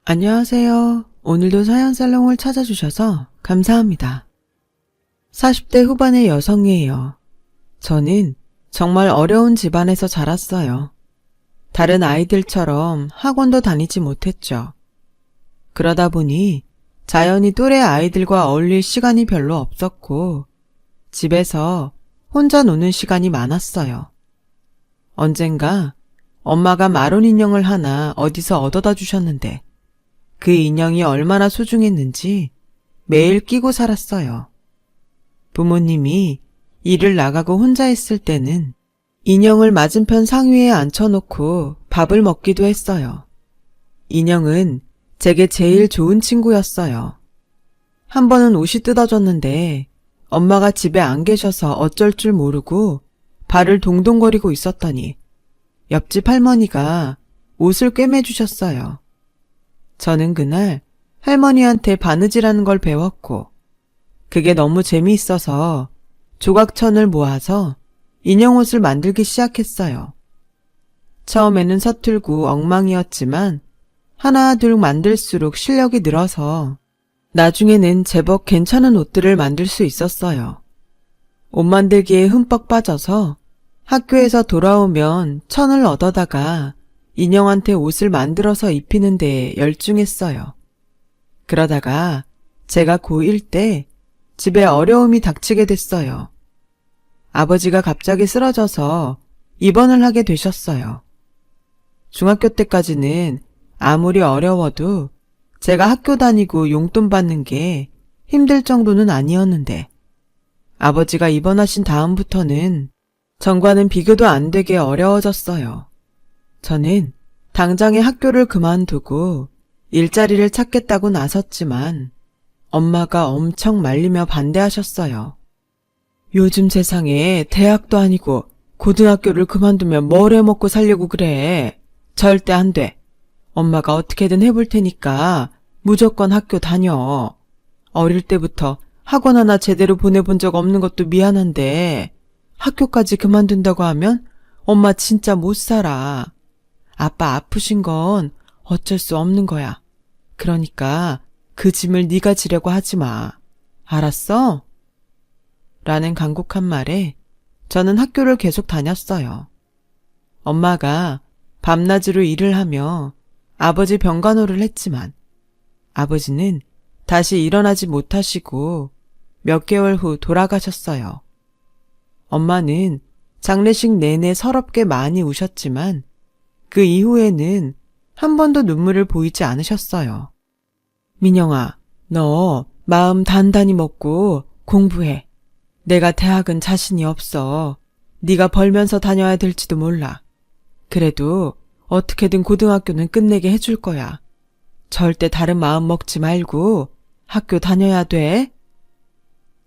안녕하세요. 오늘도 사연살롱을 찾아주셔서 감사합니다. 40대 후반의 여성이에요. 저는 정말 어려운 집안에서 자랐어요. 다른 아이들처럼 학원도 다니지 못했죠. 그러다 보니 자연히 또래 아이들과 어울릴 시간이 별로 없었고 집에서 혼자 노는 시간이 많았어요. 언젠가 엄마가 마론 인형을 하나 어디서 얻어다 주셨는데 그 인형이 얼마나 소중했는지 매일 끼고 살았어요. 부모님이 일을 나가고 혼자 있을 때는 인형을 맞은편 상위에 앉혀놓고 밥을 먹기도 했어요. 인형은 제게 제일 좋은 친구였어요. 한 번은 옷이 뜯어졌는데 엄마가 집에 안 계셔서 어쩔 줄 모르고 발을 동동거리고 있었더니 옆집 할머니가 옷을 꿰매주셨어요. 저는 그날 할머니한테 바느질하는 걸 배웠고 그게 너무 재미있어서 조각천을 모아서 인형 옷을 만들기 시작했어요. 처음에는 서툴고 엉망이었지만 하나 둘 만들수록 실력이 늘어서 나중에는 제법 괜찮은 옷들을 만들 수 있었어요. 옷 만들기에 흠뻑 빠져서 학교에서 돌아오면 천을 얻어다가 인형한테 옷을 만들어서 입히는 데 열중했어요. 그러다가 제가 고1 때 집에 어려움이 닥치게 됐어요. 아버지가 갑자기 쓰러져서 입원을 하게 되셨어요. 중학교 때까지는 아무리 어려워도 제가 학교 다니고 용돈 받는 게 힘들 정도는 아니었는데 아버지가 입원하신 다음부터는 전과는 비교도 안 되게 어려워졌어요. 저는 당장에 학교를 그만두고 일자리를 찾겠다고 나섰지만 엄마가 엄청 말리며 반대하셨어요. 요즘 세상에 대학도 아니고 고등학교를 그만두면 뭘 해먹고 살려고 그래. 절대 안 돼. 엄마가 어떻게든 해볼 테니까 무조건 학교 다녀. 어릴 때부터 학원 하나 제대로 보내본 적 없는 것도 미안한데 학교까지 그만둔다고 하면 엄마 진짜 못 살아. 아빠 아프신 건 어쩔 수 없는 거야. 그러니까 그 짐을 네가 지려고 하지 마. 알았어? 라는 간곡한 말에 저는 학교를 계속 다녔어요. 엄마가 밤낮으로 일을 하며 아버지 병간호를 했지만 아버지는 다시 일어나지 못하시고 몇 개월 후 돌아가셨어요. 엄마는 장례식 내내 서럽게 많이 우셨지만 그 이후에는 한 번도 눈물을 보이지 않으셨어요. 민영아, 너 마음 단단히 먹고 공부해. 내가 대학은 자신이 없어. 네가 벌면서 다녀야 될지도 몰라. 그래도 어떻게든 고등학교는 끝내게 해줄 거야. 절대 다른 마음 먹지 말고 학교 다녀야 돼.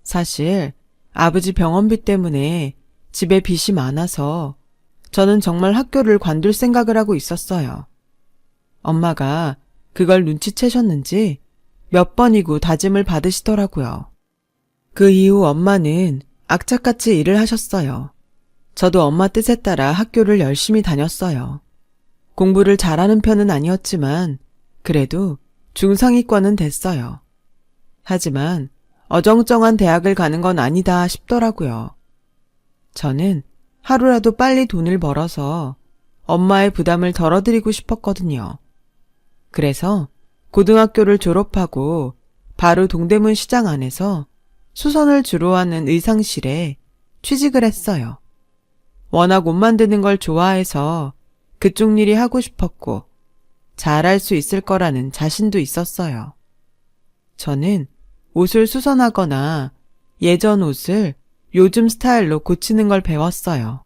사실 아버지 병원비 때문에 집에 빚이 많아서 저는 정말 학교를 관둘 생각을 하고 있었어요. 엄마가 그걸 눈치채셨는지 몇 번이고 다짐을 받으시더라고요. 그 이후 엄마는 악착같이 일을 하셨어요. 저도 엄마 뜻에 따라 학교를 열심히 다녔어요. 공부를 잘하는 편은 아니었지만 그래도 중상위권은 됐어요. 하지만 어정쩡한 대학을 가는 건 아니다 싶더라고요. 저는 하루라도 빨리 돈을 벌어서 엄마의 부담을 덜어드리고 싶었거든요. 그래서 고등학교를 졸업하고 바로 동대문 시장 안에서 수선을 주로 하는 의상실에 취직을 했어요. 워낙 옷 만드는 걸 좋아해서 그쪽 일이 하고 싶었고 잘할 수 있을 거라는 자신도 있었어요. 저는 옷을 수선하거나 예전 옷을 요즘 스타일로 고치는 걸 배웠어요.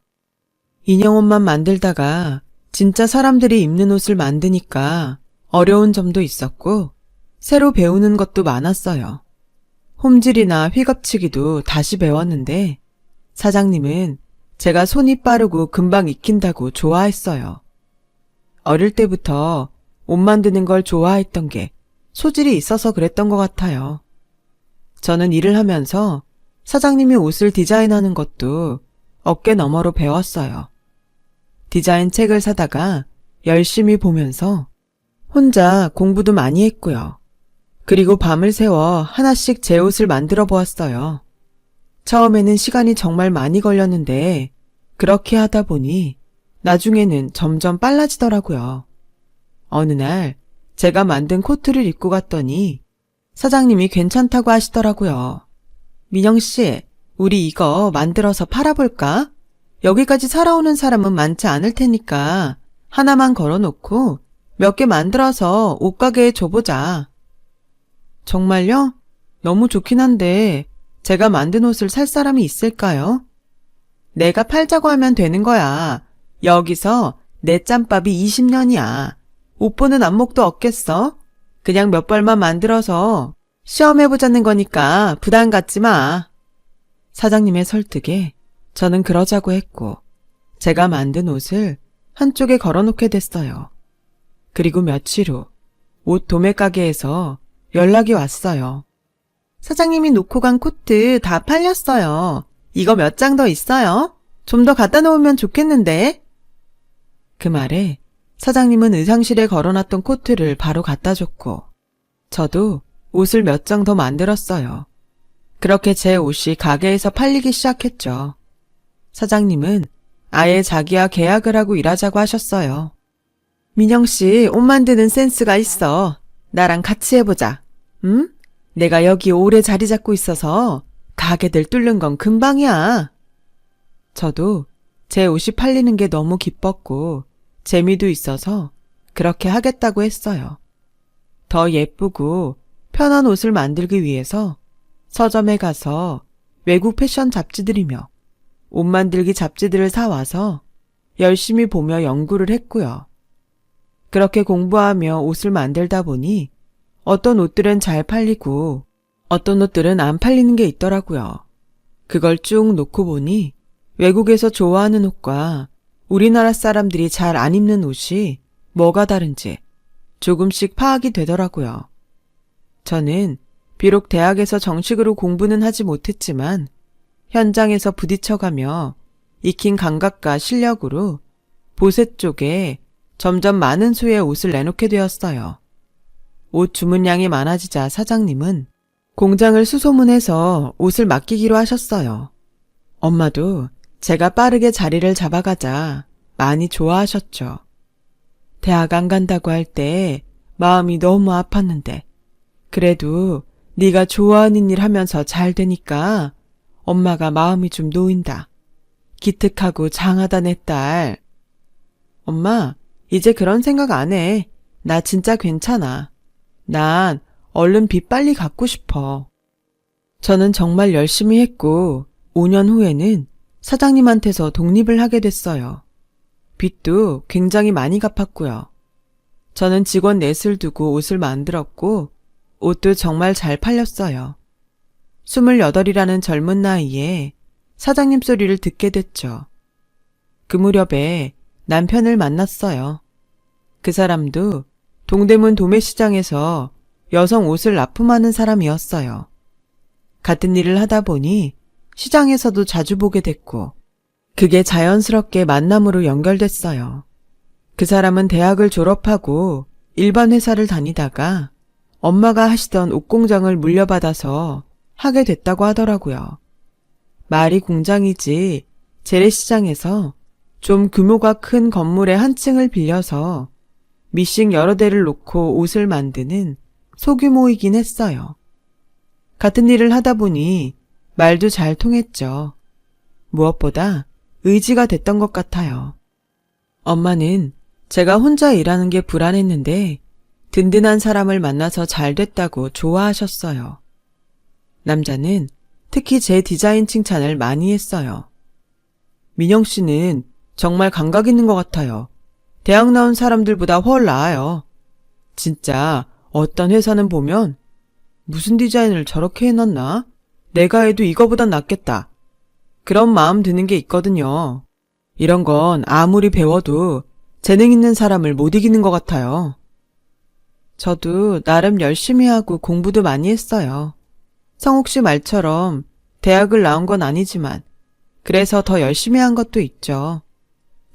인형 옷만 만들다가 진짜 사람들이 입는 옷을 만드니까 어려운 점도 있었고 새로 배우는 것도 많았어요. 홈질이나 휘겁치기도 다시 배웠는데 사장님은 제가 손이 빠르고 금방 익힌다고 좋아했어요. 어릴 때부터 옷 만드는 걸 좋아했던 게 소질이 있어서 그랬던 것 같아요. 저는 일을 하면서 사장님이 옷을 디자인하는 것도 어깨 너머로 배웠어요. 디자인 책을 사다가 열심히 보면서 혼자 공부도 많이 했고요. 그리고 밤을 새워 하나씩 제 옷을 만들어 보았어요. 처음에는 시간이 정말 많이 걸렸는데 그렇게 하다 보니 나중에는 점점 빨라지더라고요. 어느 날 제가 만든 코트를 입고 갔더니 사장님이 괜찮다고 하시더라고요. 민영 씨, 우리 이거 만들어서 팔아볼까? 여기까지 살아오는 사람은 많지 않을 테니까 하나만 걸어놓고 몇 개 만들어서 옷가게에 줘보자. 정말요? 너무 좋긴 한데 제가 만든 옷을 살 사람이 있을까요? 내가 팔자고 하면 되는 거야. 여기서 내 짬밥이 20년이야. 옷 보는 안목도 없겠어? 그냥 몇 벌만 만들어서 시험해보자는 거니까 부담 갖지 마. 사장님의 설득에 저는 그러자고 했고 제가 만든 옷을 한쪽에 걸어놓게 됐어요. 그리고 며칠 후 옷 도매 가게에서 연락이 왔어요. 사장님이 놓고 간 코트 다 팔렸어요. 이거 몇 장 더 있어요? 좀 더 갖다 놓으면 좋겠는데? 그 말에 사장님은 의상실에 걸어놨던 코트를 바로 갖다 줬고 저도 옷을 몇 장 더 만들었어요. 그렇게 제 옷이 가게에서 팔리기 시작했죠. 사장님은 아예 자기와 계약을 하고 일하자고 하셨어요. 민영 씨, 옷 만드는 센스가 있어. 나랑 같이 해보자. 응? 내가 여기 오래 자리 잡고 있어서 가게들 뚫는 건 금방이야. 저도 제 옷이 팔리는 게 너무 기뻤고 재미도 있어서 그렇게 하겠다고 했어요. 더 예쁘고 편한 옷을 만들기 위해서 서점에 가서 외국 패션 잡지들이며 옷 만들기 잡지들을 사와서 열심히 보며 연구를 했고요. 그렇게 공부하며 옷을 만들다 보니 어떤 옷들은 잘 팔리고 어떤 옷들은 안 팔리는 게 있더라고요. 그걸 쭉 놓고 보니 외국에서 좋아하는 옷과 우리나라 사람들이 잘 안 입는 옷이 뭐가 다른지 조금씩 파악이 되더라고요. 저는 비록 대학에서 정식으로 공부는 하지 못했지만 현장에서 부딪혀가며 익힌 감각과 실력으로 보세 쪽에 점점 많은 수의 옷을 내놓게 되었어요. 옷 주문량이 많아지자 사장님은 공장을 수소문해서 옷을 맡기기로 하셨어요. 엄마도 제가 빠르게 자리를 잡아가자 많이 좋아하셨죠. 대학 안 간다고 할 때 마음이 너무 아팠는데 그래도 네가 좋아하는 일 하면서 잘 되니까 엄마가 마음이 좀 놓인다. 기특하고 장하다 내 딸. 엄마, 이제 그런 생각 안 해. 나 진짜 괜찮아. 난 얼른 빚 빨리 갚고 싶어. 저는 정말 열심히 했고 5년 후에는 사장님한테서 독립을 하게 됐어요. 빚도 굉장히 많이 갚았고요. 저는 직원 넷을 두고 옷을 만들었고 옷도 정말 잘 팔렸어요. 28이라는 젊은 나이에 사장님 소리를 듣게 됐죠. 그 무렵에 남편을 만났어요. 그 사람도 동대문 도매시장에서 여성 옷을 납품하는 사람이었어요. 같은 일을 하다 보니 시장에서도 자주 보게 됐고 그게 자연스럽게 만남으로 연결됐어요. 그 사람은 대학을 졸업하고 일반 회사를 다니다가 엄마가 하시던 옷공장을 물려받아서 하게 됐다고 하더라고요. 말이 공장이지 재래시장에서 좀 규모가 큰 건물의 한 층을 빌려서 미싱 여러 대를 놓고 옷을 만드는 소규모이긴 했어요. 같은 일을 하다 보니 말도 잘 통했죠. 무엇보다 의지가 됐던 것 같아요. 엄마는 제가 혼자 일하는 게 불안했는데 든든한 사람을 만나서 잘 됐다고 좋아하셨어요. 남자는 특히 제 디자인 칭찬을 많이 했어요. 민영 씨는 정말 감각 있는 것 같아요. 대학 나온 사람들보다 훨 나아요. 진짜 어떤 회사는 보면 무슨 디자인을 저렇게 해놨나? 내가 해도 이거보단 낫겠다. 그런 마음 드는 게 있거든요. 이런 건 아무리 배워도 재능 있는 사람을 못 이기는 것 같아요. 저도 나름 열심히 하고 공부도 많이 했어요. 성욱 씨 말처럼 대학을 나온 건 아니지만 그래서 더 열심히 한 것도 있죠.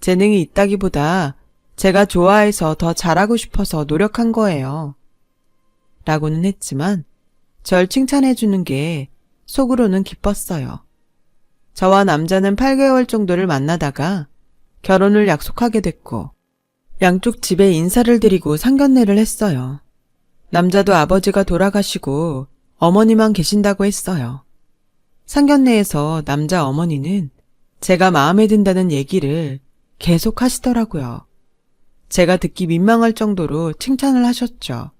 재능이 있다기보다 제가 좋아해서 더 잘하고 싶어서 노력한 거예요. 라고는 했지만 절 칭찬해주는 게 속으로는 기뻤어요. 저와 남자는 8개월 정도를 만나다가 결혼을 약속하게 됐고 양쪽 집에 인사를 드리고 상견례를 했어요. 남자도 아버지가 돌아가시고 어머니만 계신다고 했어요. 상견례에서 남자 어머니는 제가 마음에 든다는 얘기를 계속 하시더라고요. 제가 듣기 민망할 정도로 칭찬을 하셨죠.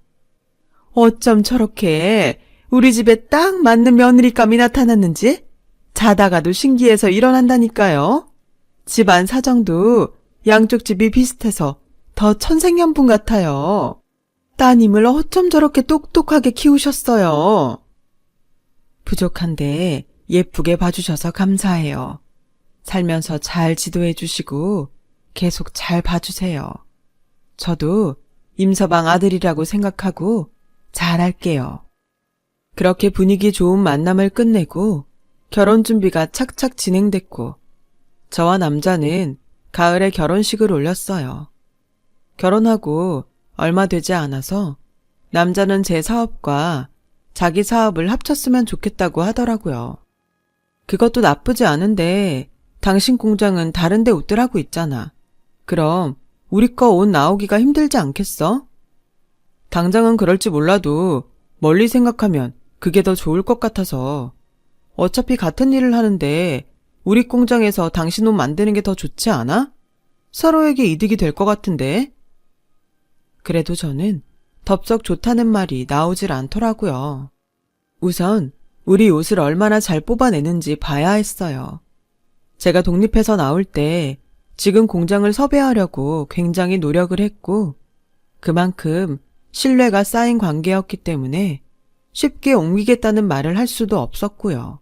어쩜 저렇게 우리 집에 딱 맞는 며느리감이 나타났는지 자다가도 신기해서 일어난다니까요. 집안 사정도 양쪽 집이 비슷해서 더 천생연분 같아요. 따님을 어쩜 저렇게 똑똑하게 키우셨어요. 부족한데 예쁘게 봐주셔서 감사해요. 살면서 잘 지도해 주시고 계속 잘 봐주세요. 저도 임서방 아들이라고 생각하고 잘할게요. 그렇게 분위기 좋은 만남을 끝내고 결혼 준비가 착착 진행됐고 저와 남자는 가을에 결혼식을 올렸어요. 결혼하고 얼마 되지 않아서 남자는 제 사업과 자기 사업을 합쳤으면 좋겠다고 하더라고요. 그것도 나쁘지 않은데 당신 공장은 다른 데 옷들 하고 있잖아. 그럼 우리 거 옷 나오기가 힘들지 않겠어? 당장은 그럴지 몰라도 멀리 생각하면 그게 더 좋을 것 같아서 어차피 같은 일을 하는데 우리 공장에서 당신 옷 만드는 게 더 좋지 않아? 서로에게 이득이 될 것 같은데. 그래도 저는 덥석 좋다는 말이 나오질 않더라고요. 우선 우리 옷을 얼마나 잘 뽑아내는지 봐야 했어요. 제가 독립해서 나올 때 지금 공장을 섭외하려고 굉장히 노력을 했고 그만큼 신뢰가 쌓인 관계였기 때문에 쉽게 옮기겠다는 말을 할 수도 없었고요.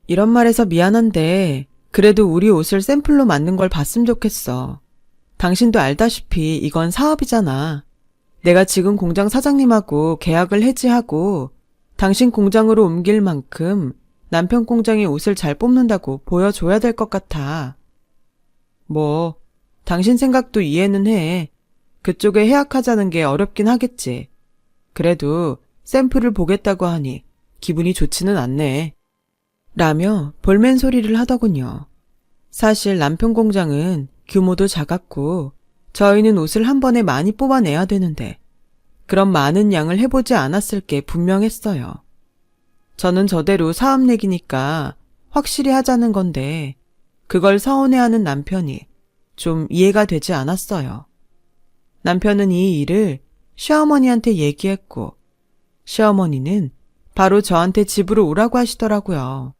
이런 말해서 미안한데 그래도 우리 옷을 샘플로 만든 걸 봤으면 좋겠어. 당신도 알다시피 이건 사업이잖아. 내가 지금 공장 사장님하고 계약을 해지하고 당신 공장으로 옮길 만큼 남편 공장이 옷을 잘 뽑는다고 보여줘야 될 것 같아. 뭐 당신 생각도 이해는 해. 그쪽에 해약하자는 게 어렵긴 하겠지. 그래도 샘플을 보겠다고 하니 기분이 좋지는 않네. 라며 볼멘 소리를 하더군요. 사실 남편 공장은 규모도 작았고 저희는 옷을 한 번에 많이 뽑아내야 되는데 그런 많은 양을 해보지 않았을 게 분명했어요. 저는 저대로 사업 얘기니까 확실히 하자는 건데 그걸 서운해하는 남편이 좀 이해가 되지 않았어요. 남편은 이 일을 시어머니한테 얘기했고 시어머니는 바로 저한테 집으로 오라고 하시더라고요.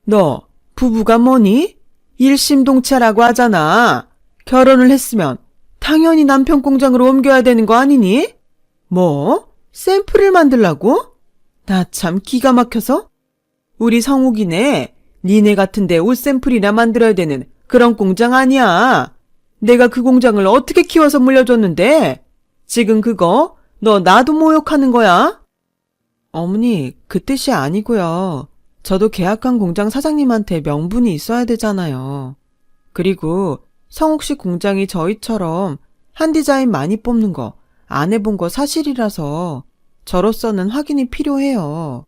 너 부부가 뭐니? 일심동체라고 하잖아. 결혼을 했으면 당연히 남편 공장으로 옮겨야 되는 거 아니니? 뭐? 샘플을 만들라고? 나 참 기가 막혀서? 우리 성욱이네. 니네 같은데 옷 샘플이나 만들어야 되는 그런 공장 아니야. 내가 그 공장을 어떻게 키워서 물려줬는데? 지금 그거 너 나도 모욕하는 거야? 어머니, 그 뜻이 아니고요. 저도 계약한 공장 사장님한테 명분이 있어야 되잖아요. 그리고 성욱 씨 공장이 저희처럼 한 디자인 많이 뽑는 거 안 해본 거 사실이라서 저로서는 확인이 필요해요.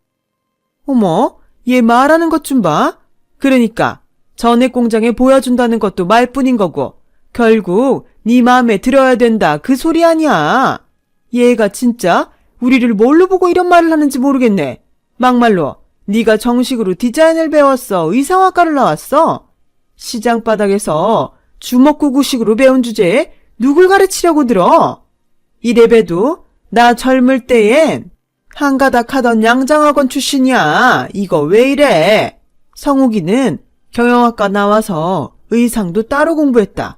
어머, 얘 말하는 것 좀 봐. 그러니까 전에 공장에 보여준다는 것도 말뿐인 거고 결국 네 마음에 들어야 된다 그 소리 아니야. 얘가 진짜 우리를 뭘로 보고 이런 말을 하는지 모르겠네. 막말로 네가 정식으로 디자인을 배웠어? 의상학과를 나왔어? 시장 바닥에서 주먹구구식으로 배운 주제에 누굴 가르치려고 들어? 이래봬도 나 젊을 때엔 한가닥 하던 양장학원 출신이야. 이거 왜 이래? 성욱이는 경영학과 나와서 의상도 따로 공부했다.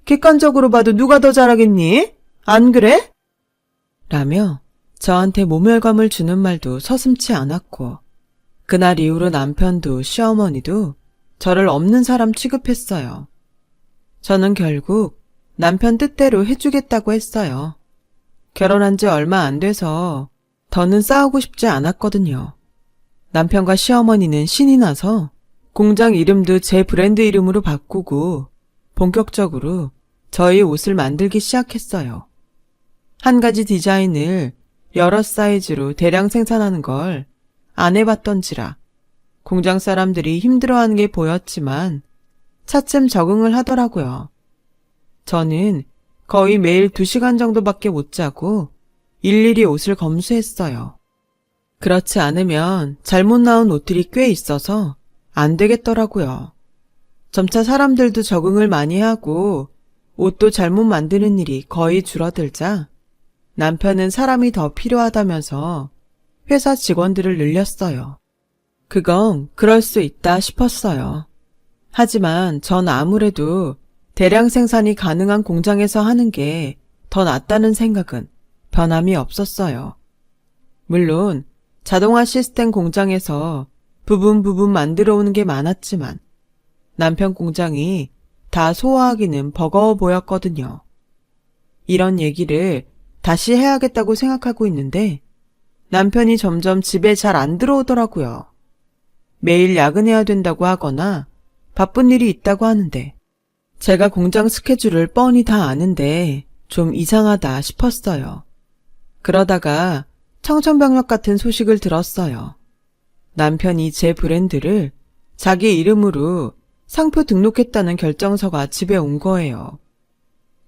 객관적으로 봐도 누가 더 잘하겠니? 안 그래? 라며 저한테 모멸감을 주는 말도 서슴지 않았고 그날 이후로 남편도 시어머니도 저를 없는 사람 취급했어요. 저는 결국 남편 뜻대로 해주겠다고 했어요. 결혼한 지 얼마 안 돼서 더는 싸우고 싶지 않았거든요. 남편과 시어머니는 신이 나서 공장 이름도 제 브랜드 이름으로 바꾸고 본격적으로 저희 옷을 만들기 시작했어요. 한 가지 디자인을 여러 사이즈로 대량 생산하는 걸 안 해봤던지라 공장 사람들이 힘들어하는 게 보였지만 차츰 적응을 하더라고요. 저는 거의 매일 2시간 정도밖에 못 자고 일일이 옷을 검수했어요. 그렇지 않으면 잘못 나온 옷들이 꽤 있어서 안 되겠더라고요. 점차 사람들도 적응을 많이 하고 옷도 잘못 만드는 일이 거의 줄어들자 남편은 사람이 더 필요하다면서 회사 직원들을 늘렸어요. 그건 그럴 수 있다 싶었어요. 하지만 전 아무래도 대량 생산이 가능한 공장에서 하는 게 더 낫다는 생각은 변함이 없었어요. 물론 자동화 시스템 공장에서 부분 만들어 오는 게 많았지만 남편 공장이 다 소화하기는 버거워 보였거든요. 이런 얘기를 다시 해야겠다고 생각하고 있는데 남편이 점점 집에 잘 안 들어오더라고요. 매일 야근해야 된다고 하거나 바쁜 일이 있다고 하는데 제가 공장 스케줄을 뻔히 다 아는데 좀 이상하다 싶었어요. 그러다가 청천벽력 같은 소식을 들었어요. 남편이 제 브랜드를 자기 이름으로 상표 등록했다는 결정서가 집에 온 거예요.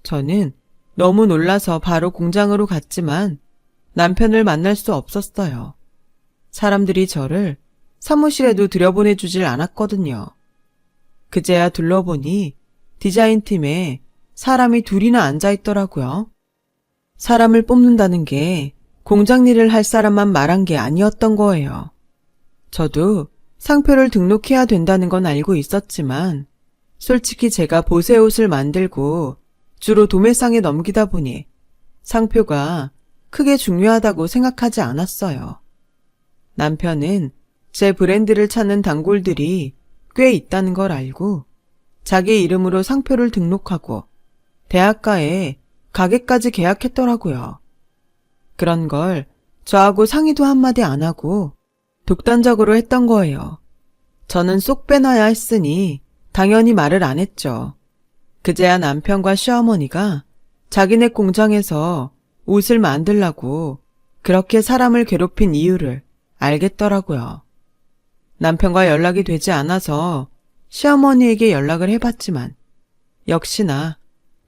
저는 너무 놀라서 바로 공장으로 갔지만 남편을 만날 수 없었어요. 사람들이 저를 사무실에도 들여보내주질 않았거든요. 그제야 둘러보니 디자인팀에 사람이 2이나 앉아있더라고요. 사람을 뽑는다는 게 공장 일을 할 사람만 말한 게 아니었던 거예요. 저도 상표를 등록해야 된다는 건 알고 있었지만 솔직히 제가 보세 옷을 만들고 주로 도매상에 넘기다 보니 상표가 크게 중요하다고 생각하지 않았어요. 남편은 제 브랜드를 찾는 단골들이 꽤 있다는 걸 알고 자기 이름으로 상표를 등록하고 대학가에 가게까지 계약했더라고요. 그런 걸 저하고 상의도 한마디 안 하고 독단적으로 했던 거예요. 저는 쏙 빼놔야 했으니 당연히 말을 안 했죠. 그제야 남편과 시어머니가 자기네 공장에서 옷을 만들라고 그렇게 사람을 괴롭힌 이유를 알겠더라고요. 남편과 연락이 되지 않아서 시어머니에게 연락을 해봤지만 역시나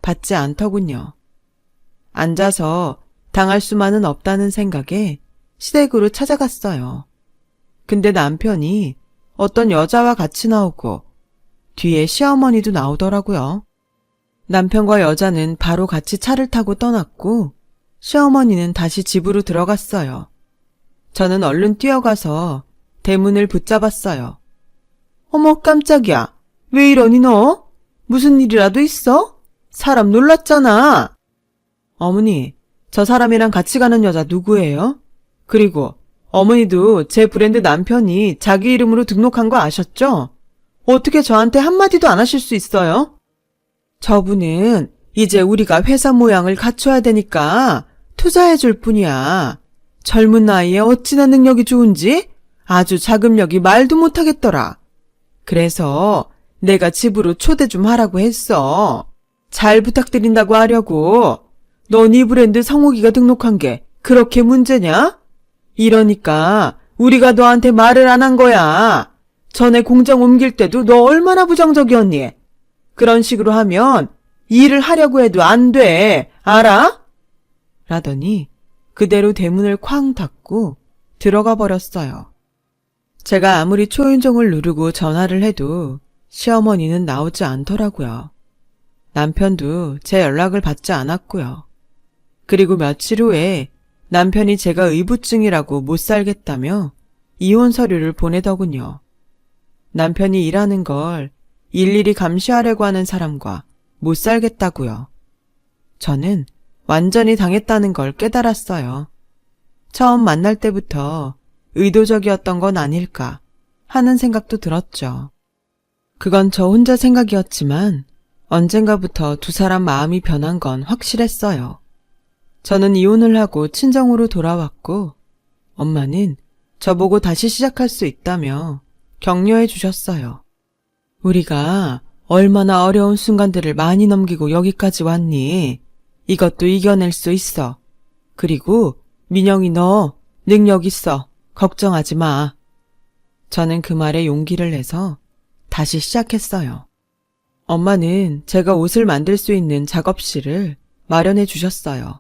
받지 않더군요. 앉아서 당할 수만은 없다는 생각에 시댁으로 찾아갔어요. 근데 남편이 어떤 여자와 같이 나오고 뒤에 시어머니도 나오더라고요. 남편과 여자는 바로 같이 차를 타고 떠났고 시어머니는 다시 집으로 들어갔어요. 저는 얼른 뛰어가서 대문을 붙잡았어요. 어머 깜짝이야. 왜 이러니 너? 무슨 일이라도 있어? 사람 놀랐잖아. 어머니, 저 사람이랑 같이 가는 여자 누구예요? 그리고 어머니도 제 브랜드 남편이 자기 이름으로 등록한 거 아셨죠? 어떻게 저한테 한마디도 안 하실 수 있어요? 저분은 이제 우리가 회사 모양을 갖춰야 되니까 투자해 줄 뿐이야. 젊은 나이에 어찌나 능력이 좋은지 아주 자금력이 말도 못하겠더라. 그래서 내가 집으로 초대 좀 하라고 했어. 잘 부탁드린다고 하려고. 너 네 브랜드 성욱이가 등록한 게 그렇게 문제냐? 이러니까 우리가 너한테 말을 안 한 거야. 전에 공장 옮길 때도 너 얼마나 부정적이었니? 그런 식으로 하면 일을 하려고 해도 안 돼. 알아? 라더니 그대로 대문을 쾅 닫고 들어가 버렸어요. 제가 아무리 초인종을 누르고 전화를 해도 시어머니는 나오지 않더라고요. 남편도 제 연락을 받지 않았고요. 그리고 며칠 후에 남편이 제가 의부증이라고 못 살겠다며 이혼 서류를 보내더군요. 남편이 일하는 걸 일일이 감시하려고 하는 사람과 못 살겠다고요. 저는 완전히 당했다는 걸 깨달았어요. 처음 만날 때부터 의도적이었던 건 아닐까 하는 생각도 들었죠. 그건 저 혼자 생각이었지만 언젠가부터 두 사람 마음이 변한 건 확실했어요. 저는 이혼을 하고 친정으로 돌아왔고 엄마는 저보고 다시 시작할 수 있다며 격려해 주셨어요. 우리가 얼마나 어려운 순간들을 많이 넘기고 여기까지 왔니? 이것도 이겨낼 수 있어. 그리고 민영이 너 능력 있어. 걱정하지 마. 저는 그 말에 용기를 내서 다시 시작했어요. 엄마는 제가 옷을 만들 수 있는 작업실을 마련해 주셨어요.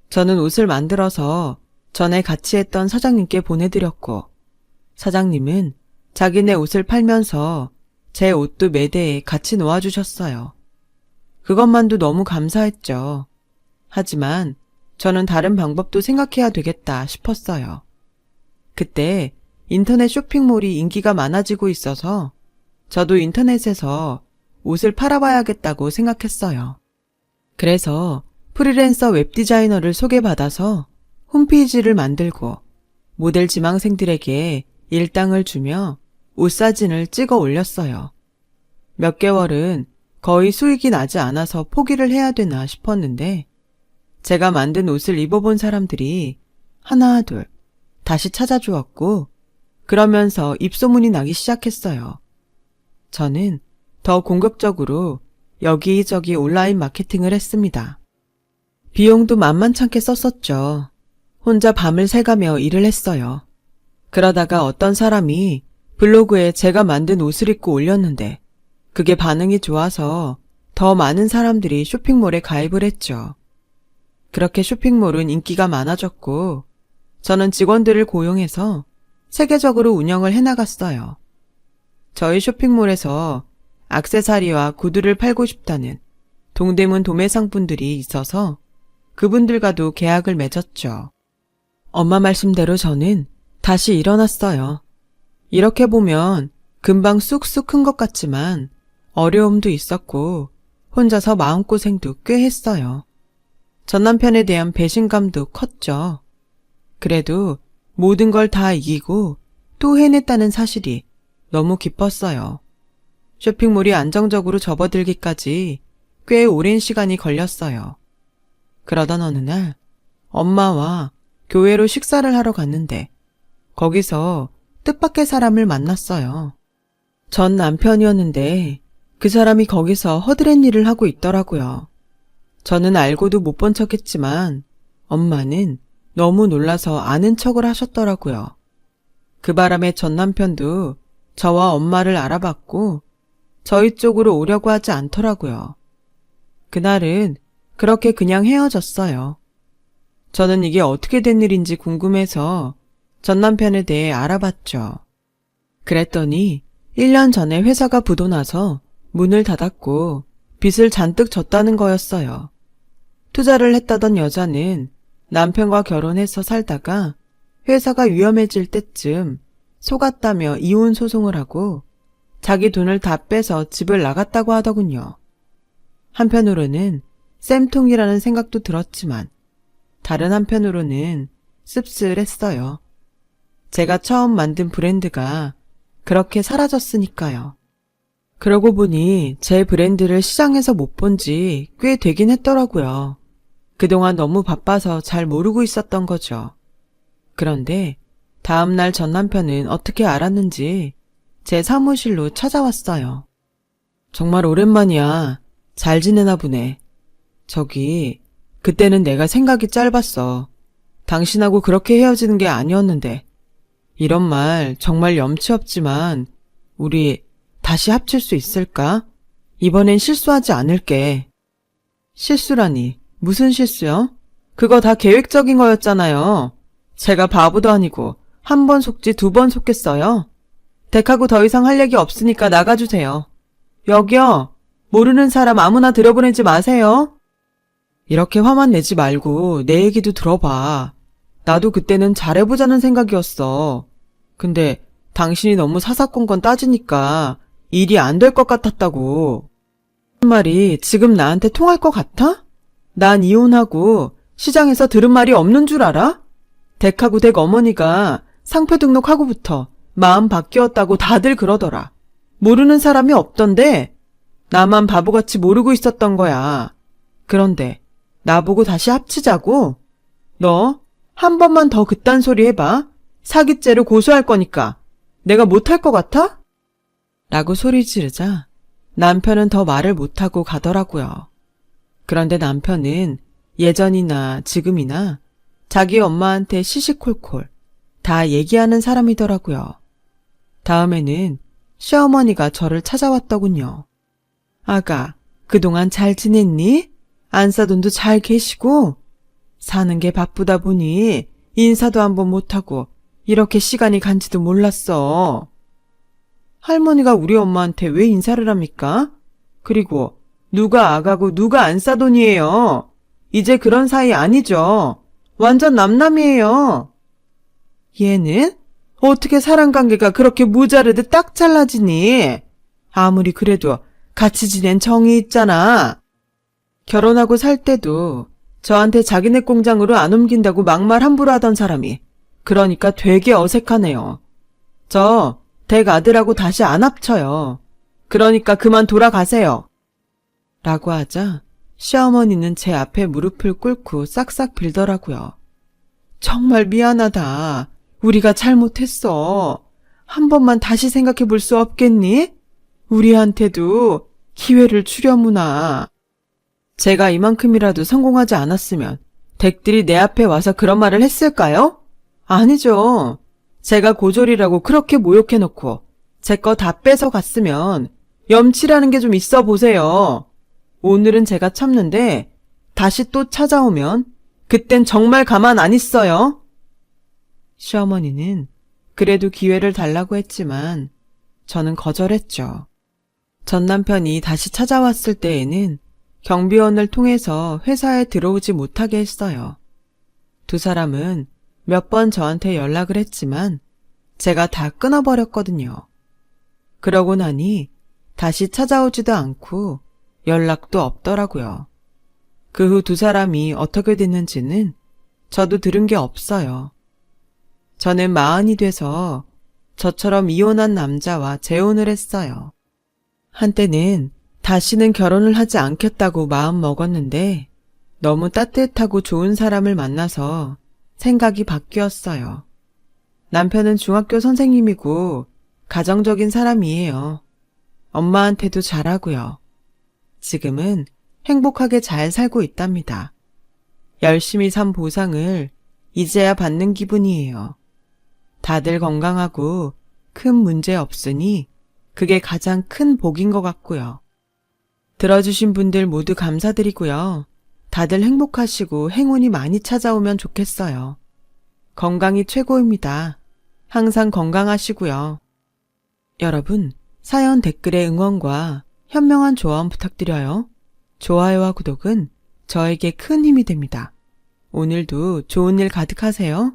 저는 옷을 만들어서 전에 같이 했던 사장님께 보내드렸고, 사장님은 자기네 옷을 팔면서 제 옷도 매대에 같이 놓아주셨어요. 그것만도 너무 감사했죠. 하지만 저는 다른 방법도 생각해야 되겠다 싶었어요. 그때 인터넷 쇼핑몰이 인기가 많아지고 있어서 저도 인터넷에서 옷을 팔아봐야겠다고 생각했어요. 그래서 프리랜서 웹디자이너를 소개받아서 홈페이지를 만들고 모델 지망생들에게 일당을 주며 옷 사진을 찍어 올렸어요. 몇 개월은 거의 수익이 나지 않아서 포기를 해야 되나 싶었는데 제가 만든 옷을 입어본 사람들이 하나 둘 다시 찾아주었고 그러면서 입소문이 나기 시작했어요. 저는 더 공격적으로 여기저기 온라인 마케팅을 했습니다. 비용도 만만찮게 썼었죠. 혼자 밤을 새가며 일을 했어요. 그러다가 어떤 사람이 블로그에 제가 만든 옷을 입고 올렸는데 그게 반응이 좋아서 더 많은 사람들이 쇼핑몰에 가입을 했죠. 그렇게 쇼핑몰은 인기가 많아졌고 저는 직원들을 고용해서 세계적으로 운영을 해나갔어요. 저희 쇼핑몰에서 액세서리와 구두를 팔고 싶다는 동대문 도매상분들이 있어서 그분들과도 계약을 맺었죠. 엄마 말씀대로 저는 다시 일어났어요. 이렇게 보면 금방 쑥쑥 큰 것 같지만 어려움도 있었고 혼자서 마음고생도 꽤 했어요. 전 남편에 대한 배신감도 컸죠. 그래도 모든 걸 다 이기고 또 해냈다는 사실이 너무 기뻤어요. 쇼핑몰이 안정적으로 접어들기까지 꽤 오랜 시간이 걸렸어요. 그러던 어느 날 엄마와 교회로 식사를 하러 갔는데 거기서 뜻밖의 사람을 만났어요. 전 남편이었는데 그 사람이 거기서 허드렛 일을 하고 있더라고요. 저는 알고도 못 본 척했지만 엄마는 너무 놀라서 아는 척을 하셨더라고요. 그 바람에 전 남편도 저와 엄마를 알아봤고 저희 쪽으로 오려고 하지 않더라고요. 그날은 그렇게 그냥 헤어졌어요. 저는 이게 어떻게 된 일인지 궁금해서 전 남편에 대해 알아봤죠. 그랬더니 1년 전에 회사가 부도나서 문을 닫았고 빚을 잔뜩 졌다는 거였어요. 투자를 했다던 여자는 남편과 결혼해서 살다가 회사가 위험해질 때쯤 속았다며 이혼 소송을 하고 자기 돈을 다 빼서 집을 나갔다고 하더군요. 한편으로는 쌤통이라는 생각도 들었지만 다른 한편으로는 씁쓸했어요. 제가 처음 만든 브랜드가 그렇게 사라졌으니까요. 그러고 보니 제 브랜드를 시장에서 못 본 지 꽤 되긴 했더라고요. 그동안 너무 바빠서 잘 모르고 있었던 거죠. 그런데 다음날 전 남편은 어떻게 알았는지 제 사무실로 찾아왔어요. 정말 오랜만이야. 잘 지내나 보네. 저기, 그때는 내가 생각이 짧았어. 당신하고 그렇게 헤어지는 게 아니었는데. 이런 말 정말 염치 없지만 우리 다시 합칠 수 있을까? 이번엔 실수하지 않을게. 실수라니. 무슨 실수요? 그거 다 계획적인 거였잖아요. 제가 바보도 아니고 한 번 속지 2번 속겠어요? 댁하고 더 이상 할 얘기 없으니까 나가주세요. 여기요. 모르는 사람 아무나 들여보내지 마세요. 이렇게 화만 내지 말고 내 얘기도 들어봐. 나도 그때는 잘해보자는 생각이었어. 근데 당신이 너무 사사건건 따지니까 일이 안 될 것 같았다고. 그 말이 지금 나한테 통할 것 같아? 난 이혼하고 시장에서 들은 말이 없는 줄 알아? 댁하고 댁 어머니가 상표 등록하고부터 마음 바뀌었다고 다들 그러더라. 모르는 사람이 없던데 나만 바보같이 모르고 있었던 거야. 그런데 나보고 다시 합치자고? 너 한 번만 더 그딴 소리 해봐. 사기죄로 고소할 거니까. 내가 못할 것 같아? 라고 소리 지르자 남편은 더 말을 못하고 가더라고요. 그런데 남편은 예전이나 지금이나 자기 엄마한테 시시콜콜 다 얘기하는 사람이더라고요. 다음에는 시어머니가 저를 찾아왔더군요. 아가, 그동안 잘 지냈니? 안사돈도 잘 계시고? 사는 게 바쁘다 보니 인사도 한번 못하고 이렇게 시간이 간지도 몰랐어. 할머니가 우리 엄마한테 왜 인사를 합니까? 그리고 누가 아가고 누가 안사돈이에요. 이제 그런 사이 아니죠. 완전 남남이에요. 얘는 어떻게 사람관계가 그렇게 모자르듯 딱 잘라지니? 아무리 그래도 같이 지낸 정이 있잖아. 결혼하고 살 때도 저한테 자기네 공장으로 안 옮긴다고 막말 함부로 하던 사람이 그러니까 되게 어색하네요. 저 댁 아들하고 다시 안 합쳐요. 그러니까 그만 돌아가세요. 라고 하자 시어머니는 제 앞에 무릎을 꿇고 싹싹 빌더라고요. 정말 미안하다. 우리가 잘못했어. 한 번만 다시 생각해 볼 수 없겠니? 우리한테도 기회를 주려무나. 제가 이만큼이라도 성공하지 않았으면 댁들이 내 앞에 와서 그런 말을 했을까요? 아니죠. 제가 고졸이라고 그렇게 모욕해놓고 제 거 다 뺏어갔으면 염치라는 게 좀 있어 보세요. 오늘은 제가 참는데 다시 또 찾아오면 그땐 정말 가만 안 있어요. 시어머니는 그래도 기회를 달라고 했지만 저는 거절했죠. 전 남편이 다시 찾아왔을 때에는 경비원을 통해서 회사에 들어오지 못하게 했어요. 두 사람은 몇 번 저한테 연락을 했지만 제가 다 끊어버렸거든요. 그러고 나니 다시 찾아오지도 않고 연락도 없더라고요. 그 후 두 사람이 어떻게 됐는지는 저도 들은 게 없어요. 저는 40이 돼서 저처럼 이혼한 남자와 재혼을 했어요. 한때는 다시는 결혼을 하지 않겠다고 마음 먹었는데 너무 따뜻하고 좋은 사람을 만나서 생각이 바뀌었어요. 남편은 중학교 선생님이고 가정적인 사람이에요. 엄마한테도 잘하고요. 지금은 행복하게 잘 살고 있답니다. 열심히 산 보상을 이제야 받는 기분이에요. 다들 건강하고 큰 문제 없으니 그게 가장 큰 복인 것 같고요. 들어주신 분들 모두 감사드리고요. 다들 행복하시고 행운이 많이 찾아오면 좋겠어요. 건강이 최고입니다. 항상 건강하시고요. 여러분, 사연 댓글에 응원과 현명한 조언 부탁드려요. 좋아요와 구독은 저에게 큰 힘이 됩니다. 오늘도 좋은 일 가득하세요.